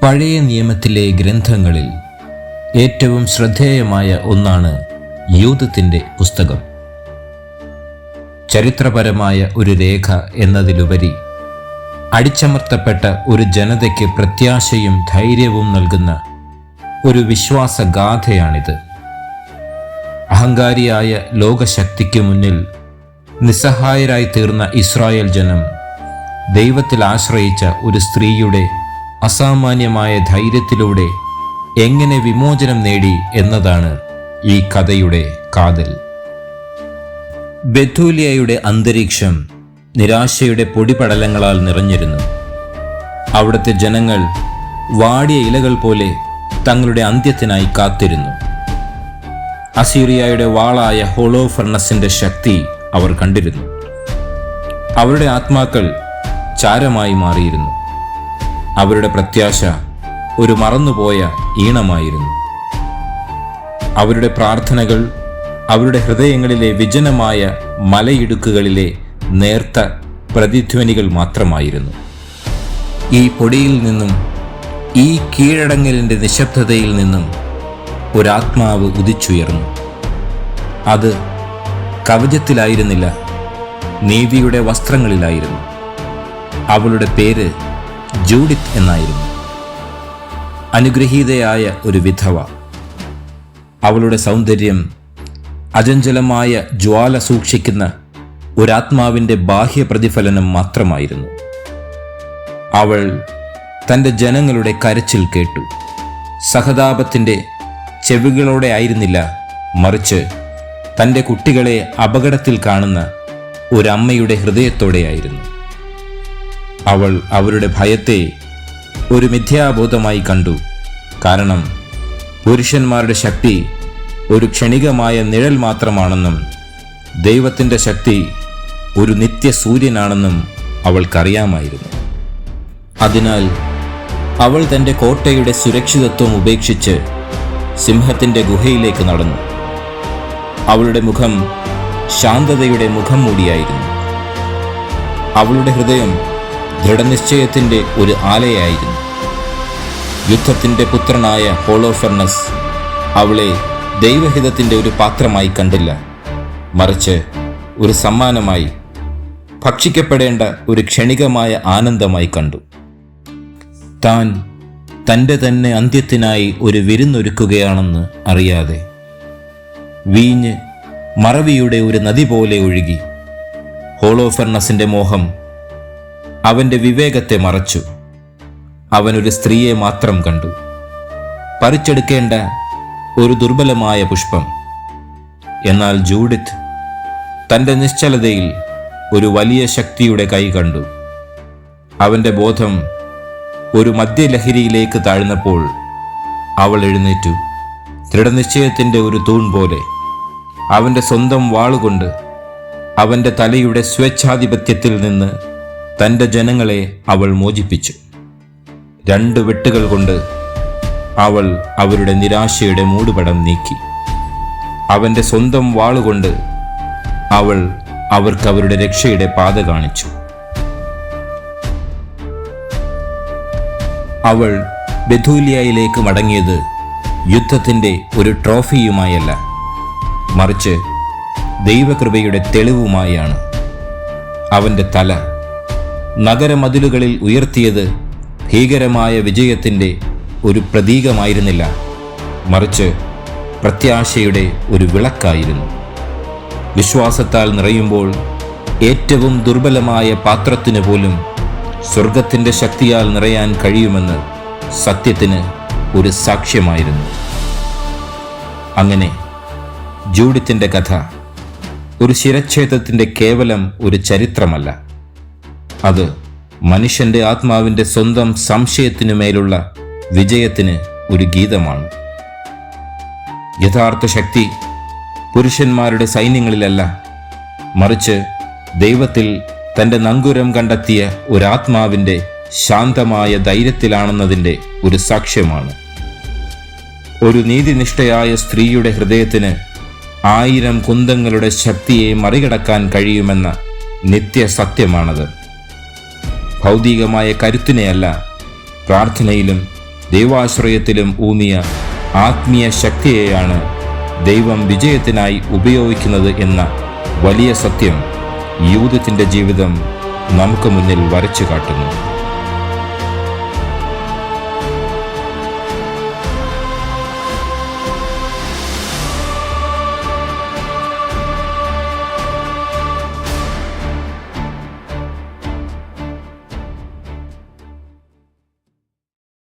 പഴയ നിയമത്തിലെ ഗ്രന്ഥങ്ങളിൽ ഏറ്റവും ശ്രദ്ധേയമായ ഒന്നാണ് യൂദത്തിൻ്റെ പുസ്തകം. ചരിത്രപരമായ ഒരു രേഖ എന്നതിലുപരി അടിച്ചമർത്തപ്പെട്ട ഒരു ജനതയ്ക്ക് പ്രത്യാശയും ധൈര്യവും നൽകുന്ന ഒരു വിശ്വാസഗാഥയാണിത്. അഹങ്കാരിയായ ലോകശക്തിക്ക് മുന്നിൽ നിസ്സഹായരായി തീർന്ന ഇസ്രായേൽ ജനം ദൈവത്തിൽ ആശ്രയിച്ച ഒരു സ്ത്രീയുടെ അസാമാന്യമായ ധൈര്യത്തിലൂടെ എങ്ങനെ വിമോചനം നേടി എന്നതാണ് ഈ കഥയുടെ കാതൽ. ബെഥൂലിയയുടെ അന്തരീക്ഷം നിരാശയുടെ പൊടിപടലങ്ങളാൽ നിറഞ്ഞിരുന്നു. അവിടുത്തെ ജനങ്ങൾ വാടിയ ഇലകൾ പോലെ തങ്ങളുടെ അന്ത്യത്തിനായി കാത്തിരുന്നു. അസീറിയയുടെ വാളായ ഹോളോഫർണസിന്റെ ശക്തി അവർ കണ്ടിരുന്നു. അവരുടെ ആത്മാക്കൾ ചാരമായി മാറിയിരുന്നു. അവരുടെ പ്രത്യാശ ഒരു മറന്നുപോയ ഈണമായിരുന്നു. അവരുടെ പ്രാർത്ഥനകൾ അവരുടെ ഹൃദയങ്ങളിലെ വിജനമായ മലയിടുക്കുകളിലെ നേർത്ത പ്രതിധ്വനികൾ മാത്രമായിരുന്നു. ഈ പൊടിയിൽ നിന്നും, ഈ കീഴടങ്ങലിൻ്റെ നിശബ്ദതയിൽ നിന്നും ഒരാത്മാവ് ഉദിച്ചുയർന്നു. അത് കവചത്തിലായിരുന്നില്ല, നീതിയുടെ വസ്ത്രങ്ങളിലായിരുന്നു. അവളുടെ പേര് ജൂഡിത്ത് എന്നായിരുന്നു. അനുഗ്രഹീതയായ ഒരു വിധവ. അവളുടെ സൗന്ദര്യം അചഞ്ചലമായ ജ്വാല സൂക്ഷിക്കുന്ന ഒരാത്മാവിൻ്റെ ബാഹ്യ പ്രതിഫലനം മാത്രമായിരുന്നു. അവൾ തൻ്റെ ജനങ്ങളുടെ കരച്ചിൽ കേട്ടു. സഹതാപത്തിൻ്റെ ചെവികളോടെ ആയിരുന്നില്ല, മറിച്ച് തൻ്റെ കുട്ടികളെ അപകടത്തിൽ കാണുന്ന ഒരമ്മയുടെ ഹൃദയത്തോടെയായിരുന്നു. അവൾ അവരുടെ ഭയത്തെ ഒരു മിഥ്യാബോധമായി കണ്ടു. കാരണം പുരുഷന്മാരുടെ ശക്തി ഒരു ക്ഷണികമായ നിഴൽ മാത്രമാണെന്നും ദൈവത്തിൻ്റെ ശക്തി ഒരു നിത്യസൂര്യനാണെന്നും അവൾക്കറിയാമായിരുന്നു. അതിനാൽ അവൾ തൻ്റെ കോട്ടയുടെ സുരക്ഷിതത്വം ഉപേക്ഷിച്ച് സിംഹത്തിൻ്റെ ഗുഹയിലേക്ക് നടന്നു. അവളുടെ മുഖം ശാന്തതയുടെ മുഖം മൂടിയായിരുന്നു. അവളുടെ ഹൃദയം ദൃഢനിശ്ചയത്തിൻ്റെ ഒരു ആലയായിരുന്നു. യുദ്ധത്തിൻ്റെ പുത്രനായ ഹോളോഫർണസ് അവളെ ദൈവഹിതത്തിൻ്റെ ഒരു പാത്രമായി കണ്ടില്ല, മറിച്ച് ഒരു സമ്മാനമായി, ഭക്ഷിക്കപ്പെടേണ്ട ഒരു ക്ഷണികമായ ആനന്ദമായി കണ്ടു. താൻ തൻ്റെ തന്നെ അന്ത്യത്തിനായി ഒരു വിരുന്നൊരുക്കുകയാണെന്ന് അറിയാതെ വീഞ്ഞ് മറവിയുടെ ഒരു നദി പോലെ ഒഴുകി. ഹോളോഫർണസിൻ്റെ മോഹം അവൻ്റെ വിവേകത്തെ മറച്ചു. അവനൊരു സ്ത്രീയെ മാത്രം കണ്ടു, പറിച്ചെടുക്കേണ്ട ഒരു ദുർബലമായ പുഷ്പം. എന്നാൽ ജൂഡിത്ത് തൻ്റെ നിശ്ചലതയിൽ ഒരു വലിയ ശക്തിയുടെ കൈ കണ്ടു. അവൻ്റെ ബോധം ഒരു മദ്യലഹരിയിലേക്ക് താഴ്ന്നപ്പോൾ അവൾ എഴുന്നേറ്റു. ദൃഢനിശ്ചയത്തിൻ്റെ ഒരു തൂൺ പോലെ അവൻ്റെ സ്വന്തം വാളുകൊണ്ട് അവൻ്റെ തലയുടെ സ്വേച്ഛാധിപത്യത്തിൽ നിന്ന് തൻ്റെ ജനങ്ങളെ അവൾ മോചിപ്പിച്ചു. 2 വെട്ടുകൾ കൊണ്ട് അവൾ അവരുടെ നിരാശയുടെ മൂടുപടം നീക്കി. അവൻ്റെ സ്വന്തം വാളുകൊണ്ട് അവൾ അവർക്ക് അവരുടെ രക്ഷയുടെ പാത കാണിച്ചു. അവൾ ബെഥൂലിയയിലേക്ക് മടങ്ങിയത് യുദ്ധത്തിൻ്റെ ഒരു ട്രോഫിയുമായല്ല, മറിച്ച് ദൈവകൃപയുടെ തെളിവുമായാണ്. അവൻ്റെ തല നഗരമതിലുകളിൽ ഉയർത്തിയത് ഭീകരമായ വിജയത്തിൻ്റെ ഒരു പ്രതീകമായിരുന്നില്ല, മറിച്ച് പ്രത്യാശയുടെ ഒരു വിളക്കായിരുന്നു. വിശ്വാസത്താൽ നിറയുമ്പോൾ ഏറ്റവും ദുർബലമായ പാത്രത്തിന് പോലും സ്വർഗത്തിൻ്റെ ശക്തിയാൽ നിറയാൻ കഴിയുമെന്ന് സത്യത്തിന് ഒരു സാക്ഷ്യമായിരുന്നു. അങ്ങനെ ജൂഡിത്തിൻ്റെ കഥ ഒരു ശിരച്ഛേദത്തിൻ്റെ കേവലം ഒരു ചരിത്രമല്ല, അത് മനുഷ്യൻ്റെ ആത്മാവിൻ്റെ സ്വന്തം സംശയത്തിനുമേലുള്ള വിജയത്തിന് ഒരു ഗീതമാണ്. യഥാർത്ഥ ശക്തി പുരുഷന്മാരുടെ സൈന്യങ്ങളിലല്ല, മറിച്ച് ദൈവത്തിൽ തൻ്റെ നങ്കുരം കണ്ടെത്തിയ ഒരാത്മാവിൻ്റെ ശാന്തമായ ധൈര്യത്തിലാണെന്നതിൻ്റെ ഒരു സാക്ഷ്യമാണ്. ഒരു നീതിനിഷ്ഠയായ സ്ത്രീയുടെ ഹൃദയത്തിന് 1000 കുന്തങ്ങളുടെ ശക്തിയെ മറികടക്കാൻ കഴിയുമെന്ന നിത്യസത്യമാണത്. ഭൗതികമായ കരുത്തിനെയല്ല, പ്രാർത്ഥനയിലും ദൈവാശ്രയത്തിലും ഊന്നിയ ആത്മീയ ശക്തിയെയാണ് ദൈവം വിജയത്തിനായി ഉപയോഗിക്കുന്നത് എന്ന വലിയ സത്യം യൂദത്തിന്റെ ജീവിതം നമുക്ക് മുന്നിൽ വരച്ചു കാട്ടുന്നു.